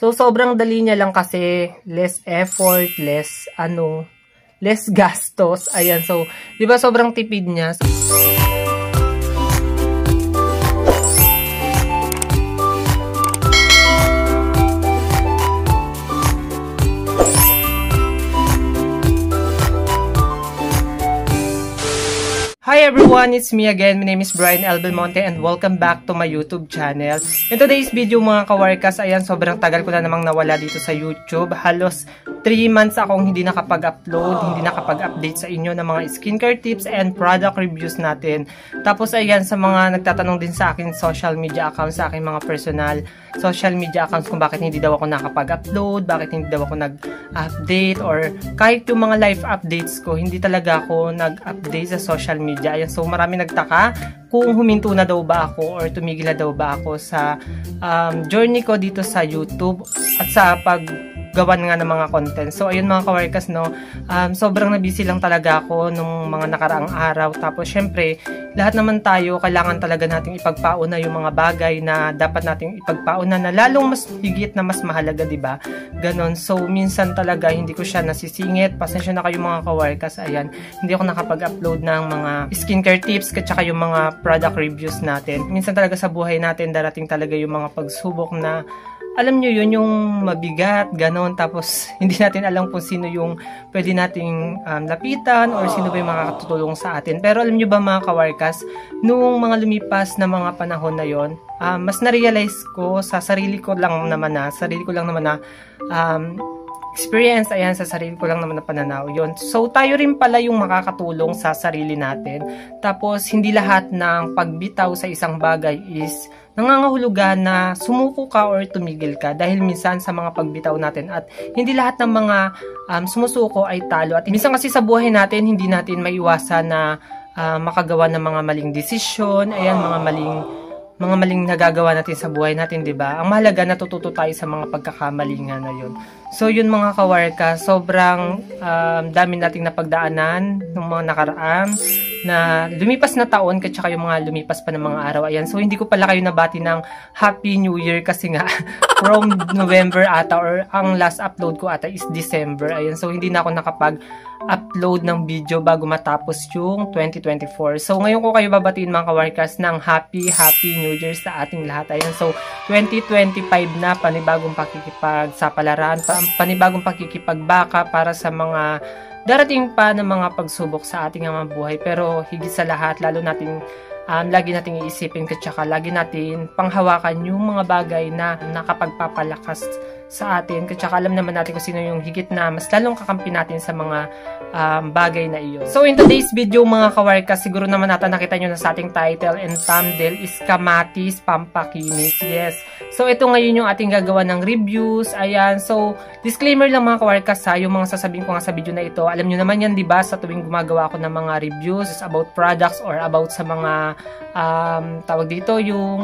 So, sobrang dali niya lang kasi less effort, less gastos. Ayan, so, di ba sobrang tipid niya? Hi everyone, it's me again. My name is Brian L. Belmonte and welcome back to my YouTube channel. In today's video mga kawarkas, ayan, sobrang tagal ko na namang nawala dito sa YouTube. Halos 3 months akong hindi nakapag-upload, hindi nakapag-update sa inyo ng mga skincare tips and product reviews natin. Tapos ayan, sa mga nagtatanong din sa akin social media accounts, sa aking mga personal social media accounts kung bakit hindi daw ako nakapag-upload, bakit hindi daw ako nag-update, or kahit yung mga live updates ko, hindi talaga ako nag-update sa social media. Ayan, so marami nagtaka kung huminto na daw ba ako or tumigil na daw ba ako sa journey ko dito sa YouTube at sa paggawan nga ng mga content. So ayun mga kawarkas, no, sobrang na-busy lang talaga ako nung mga nakaraang araw. Tapos syempre, lahat naman tayo kailangan talaga nating ipagpauna yung mga bagay na dapat nating ipagpauna na lalong mas higit na mas mahalaga, di ba? Ganon. So minsan talaga hindi ko siya nasisingit. Pasensya na kayo mga kawarkas. Ayan, hindi ako nakapag-upload ng mga skincare tips at saka yung mga product reviews natin. Minsan talaga sa buhay natin darating talaga yung mga pagsubok na alam nyo yun, yung mabigat, ganon. Tapos, hindi natin alam kung sino yung pwede nating lapitan or sino ba yung makakatutulong sa atin. Pero alam nyo ba mga kawarkas, nung mga lumipas na mga panahon na yon, mas na-realize ko sa sarili ko lang naman na experience, ayan, sa sarili ko lang naman na pananaw yon. So, tayo rin pala yung makakatulong sa sarili natin. Tapos, hindi lahat ng pagbitaw sa isang bagay is nangangahulugan na sumuko ka or tumigil ka, dahil minsan sa mga pagbitaw natin at hindi lahat ng mga sumusuko ay talo. At minsan kasi sa buhay natin, hindi natin maiwasan na makagawa ng mga maling desisyon, ayan, mga maling nagagawa natin sa buhay natin, 'di ba? Ang mahalaga, natututo tayo sa mga pagkakamali nga na 'yon. So, yun mga kawarka, sobrang dami nating napagdaanan ng mga nakaraan na lumipas na taon at saka yung mga lumipas pa ng mga araw. Ayan, so hindi ko pala kayo nabati ng Happy New Year kasi nga from November ata, or ang last upload ko ata is December. Ayan, so hindi na ako nakapag-upload ng video bago matapos yung 2024. So ngayon ko kayo babatiin mga kawarkas ng Happy New Year sa ating lahat. Ayan, so 2025 na, panibagong pakikipagsapalaran, panibagong pakikipagbaka para sa mga darating pa ng mga pagsubok sa ating mga buhay. Pero higit sa lahat, lalo nating lagi nating iisipin at saka lagi natin panghawakan yung mga bagay na nakapagpapalakas sa atin. At saka alam naman natin kung sino yung higit na mas lalong kakampi natin sa mga bagay na iyon. So in today's video mga kawarka, siguro naman nakita nyo na sa ating title and thumbnail is Kamatis Pampakinis. Yes. So ito ngayon yung ating gagawa ng reviews. Ayan. So disclaimer lang mga kawarka, yung mga sasabihin ko nga sa video na ito, alam nyo naman yan, diba, sa tuwing gumagawa ako ng mga reviews about products or about sa mga tawag dito, yung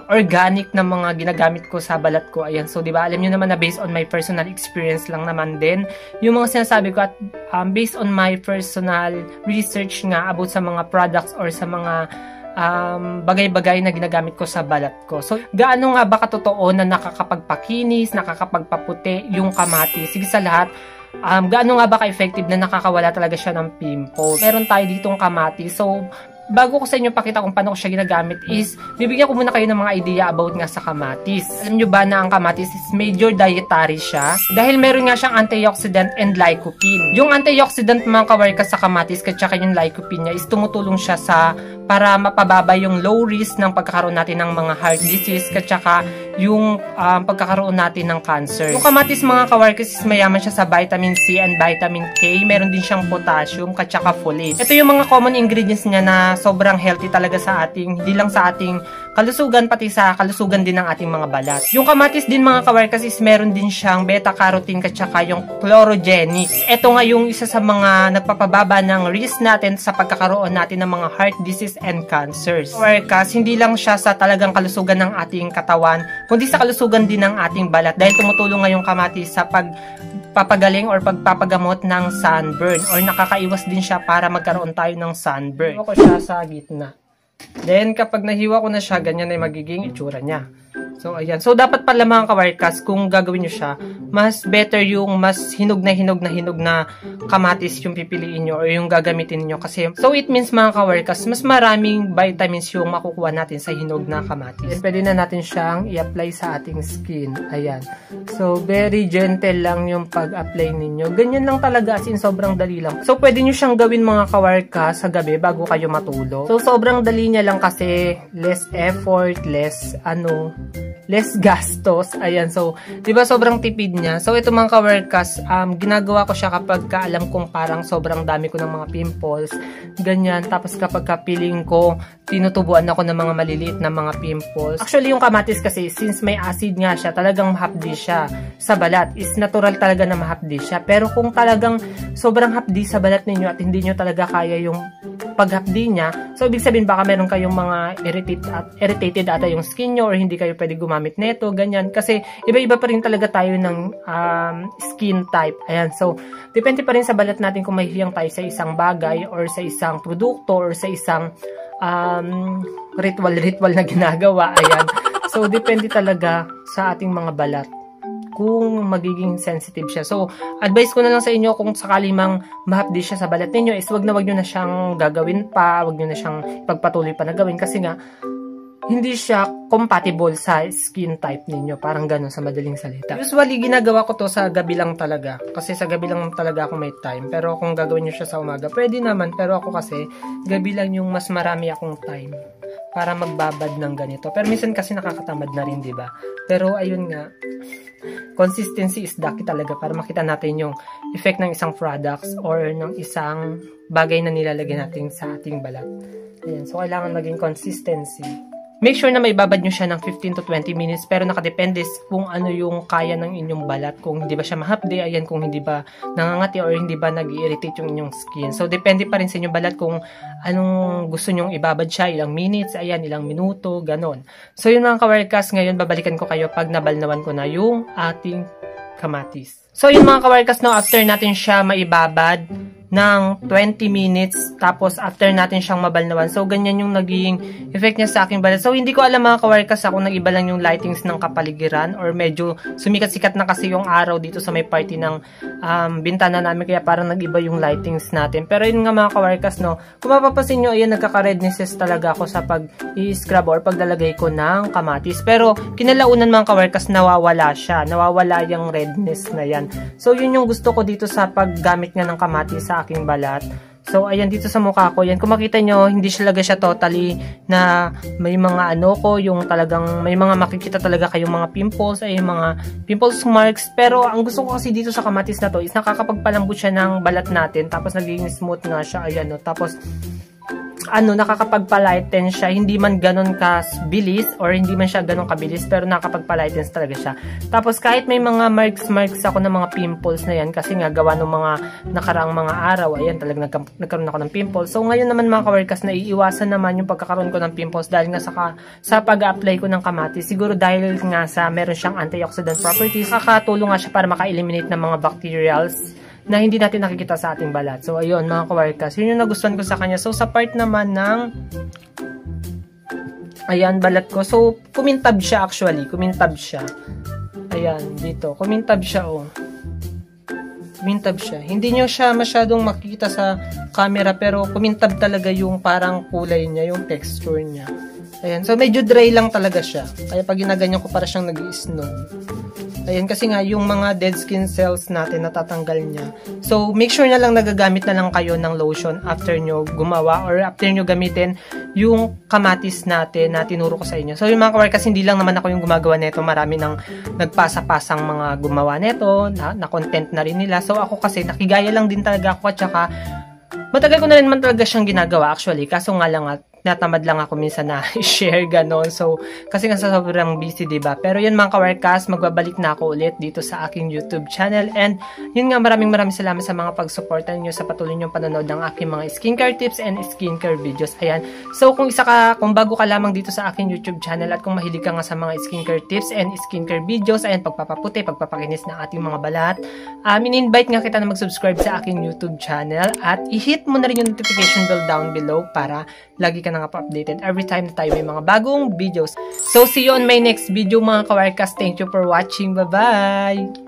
organic na mga ginagamit ko sa balat ko. Ayan. So diba, alam nyo naman na based on my personal experience lang naman din yung mga sinasabi ko, at based on my personal research nga about sa mga products or sa mga bagay-bagay na ginagamit ko sa balat ko. So, gaano nga ba katotoo na nakakapagpakinis, nakakapagpaputi yung kamatis? Sige sa lahat, gaano nga ba ka-effective na nakakawala talaga siya ng pimples? Meron tayo ditong kamatis. So, bago ko sa inyo pakita kung paano ko siya ginagamit is, bibigyan ko muna kayo ng mga idea about nga sa kamatis. Alam nyo ba na ang kamatis is major dietary siya? Dahil meron nga siyang antioxidant and lycopene. Yung antioxidant mga kawarkas sa kamatis at saka yung lycopene niya is tumutulong siya para mapababa yung low risk ng pagkakaroon natin ng mga heart disease at saka yung pagkakaroon natin ng cancer. Yung kamatis mga kawarkas is mayaman siya sa vitamin C and vitamin K. Meron din siyang potassium at saka folate. Ito yung mga common ingredients niya na sobrang healthy talaga sa ating, hindi lang sa ating kalusugan, pati sa kalusugan din ng ating mga balat. Yung kamatis din mga kawarkas is meron din siyang beta-carotene at saka yung chlorogenic. Ito nga yung isa sa mga nagpapababa ng risk natin sa pagkakaroon natin ng mga heart disease and cancers. Kawarkas, hindi lang siya sa talagang kalusugan ng ating katawan, kundi sa kalusugan din ng ating balat, dahil tumutulong nga yung kamatis sa pagpapagaling or pagpapagamot ng sunburn, or nakakaiwas din siya para magkaroon tayo ng sunburn. Ako siya sa gitna. Then, kapag nahiwa ko na siya, ganyan ay magiging itsura niya. So, ayan. So, dapat pala mga kawarkas, kung gagawin nyo siya, mas better yung mas hinog na kamatis yung pipiliin nyo or yung gagamitin nyo. Kasi, so it means mga kawarkas, mas maraming vitamins yung makukuha natin sa hinog na kamatis. And pwede na natin siyang i-apply sa ating skin. Ayan. So, very gentle lang yung pag-apply ninyo. Ganyan lang talaga, as in sobrang dali lang. So, pwede nyo siyang gawin mga kawarkas sa gabi bago kayo matulog. So, sobrang dali niya lang kasi less effort, less gastos. Ayan. So, di ba sobrang tipid niya? So, ito mga ka-workas, ginagawa ko siya kapag alam kong parang sobrang dami ko ng mga pimples. Ganyan. Tapos kapag feeling ko, tinutubuan ako ng mga maliliit na mga pimples. Actually, yung kamatis kasi, since may acid nga siya, talagang mahapdi siya sa balat. Is natural talaga na mahapdi siya. Pero kung talagang sobrang hapdi sa balat ninyo at hindi nyo talaga kaya yung paghapdi niya, so ibig sabihin baka meron kayong mga irritated ata yung skin nyo or hindi kayo pwede gumamit neto, ganyan. Kasi iba-iba pa rin talaga tayo ng skin type. Ayan, so depende pa rin sa balat natin kung may hiyang tayo sa isang bagay or sa isang produkto or sa isang ritual na ginagawa. Ayan. So, depende talaga sa ating mga balat kung magiging sensitive siya. So, advice ko na lang sa inyo kung sakali mang mahapdi siya sa balat ninyo is wag nyo na siyang gagawin pa, wag nyo na siyang pagpatuloy pa na gawin kasi nga hindi siya compatible sa skin type ninyo. Parang ganun sa madaling salita. Usually, ginagawa ko to sa gabi lang talaga. Kasi sa gabi lang talaga ako may time. Pero kung gagawin nyo siya sa umaga, pwede naman. Pero ako kasi, gabi lang yung mas marami akong time para magbabad ng ganito. Pero minsan kasi nakakatamad na rin, diba? Pero ayun nga, consistency is the key talaga para makita natin yung effect ng isang products or ng isang bagay na nilalagay natin sa ating balat. Ayan. So, kailangan maging consistency. Make sure na maibabad nyo siya ng 15 to 20 minutes pero nakadepende kung ano yung kaya ng inyong balat. Kung hindi ba siya mahapdi, ayan, kung hindi ba nangangati or hindi ba nag-irritate yung inyong skin. So, depende pa rin sa inyong balat kung anong gusto nyong ibabad siya, ilang minutes, ayan, ilang minuto, ganon. So, yun mga kawarkas, ngayon babalikan ko kayo pag nabalnawan ko na yung ating kamatis. So, yun mga kawarkas, no, after natin siya maibabad ng 20 minutes, tapos after natin siyang mabalnawan. So, ganyan yung naging effect niya sa aking balat. So, hindi ko alam mga kawarkas kung nag-iba lang yung lightings ng kapaligiran or medyo sumikat-sikat na kasi yung araw dito sa may party ng bintana namin, kaya parang nag-iba yung lightings natin. Pero yun nga mga kawarkas, no, kung mapapasin nyo, ayan, nagkaka-rednesses talaga ako sa pag-i-scrub or paglalagay ko ng kamatis. Pero, kinalaunan mga kawarkas, nawawala siya. Nawawala yung redness na yan. So, yun yung gusto ko dito sa paggamit nga ng kamatis sa aking balat. So, ayan, dito sa mukha ko, yan, kung makita nyo, hindi talaga siya totally na may mga yung talagang, may mga makikita talaga kayong mga pimples, ay mga pimples marks, pero ang gusto ko kasi dito sa kamatis na to is nakakapagpalambot siya ng balat natin, tapos nagiging smooth nga siya, ayan, no, tapos nakakapagpa-lighten siya, hindi man ganun kabilis or hindi man siya ganun kabilis, pero nakakapagpa-lighten talaga siya. Tapos kahit may mga marks ako ng mga pimples na yan, kasi nga gawa ng mga nakaraang mga araw, ayan, talagang nagkaroon ako ng pimples. So ngayon naman mga kawarkas, naiiwasan naman yung pagkakaroon ko ng pimples dahil nga sa pag-apply ko ng kamatis. Siguro dahil nga sa meron siyang antioxidant properties, nakakatulong nga siya para maka-eliminate ng mga bacterials na hindi natin nakikita sa ating balat. So, ayun, mga kawarkas. Yun yung nagustuhan ko sa kanya. So, sa part naman ng ayan, balat ko. So, kumintab siya actually. Kumintab siya. Ayan, dito. Kumintab siya, oh. Kumintab siya. Hindi nyo siya masyadong makikita sa camera, pero kumintab talaga yung parang kulay niya, yung texture niya. Ayan. So, medyo dry lang talaga siya. Kaya pag ginaganyan ko, para siyang nag-i-snow. Ayan, kasi nga, yung mga dead skin cells natin, natatanggal niya. So, make sure na lang nagagamit na lang kayo ng lotion after nyo gumawa or after nyo gamitin yung kamatis natin na tinuro ko sa inyo. So, yung mga kawarkas, hindi lang naman ako yung gumagawa neto. Marami nang nagpasa-pasang mga gumawa neto, na content na rin nila. So, ako kasi, nakigaya lang din talaga ako at saka, matagal ko na rin man talaga siyang ginagawa actually. Kaso nga lang at natamad lang ako minsan na share ganon. So, kasi nga sa sobrang busy, diba? Pero yun mga kawarkas, magbabalik na ako ulit dito sa aking YouTube channel. And yun nga, maraming salamat sa mga pag-suporta niyo sa patuloy niyong panonood ng aking mga skincare tips and skincare videos. Ayan. So, kung bago ka lamang dito sa aking YouTube channel at kung mahilig ka nga sa mga skincare tips and skincare videos, ayan, pagpapaputi, pagpapakinis ng ating mga balat, in-invite nga kita na mag-subscribe sa aking YouTube channel at i-hit mo na rin yung notification bell down below para lagi ka sana nga pa-updated every time na tayo may mga bagong videos. So, see you on my next video mga kawarkas. Thank you for watching. Bye-bye!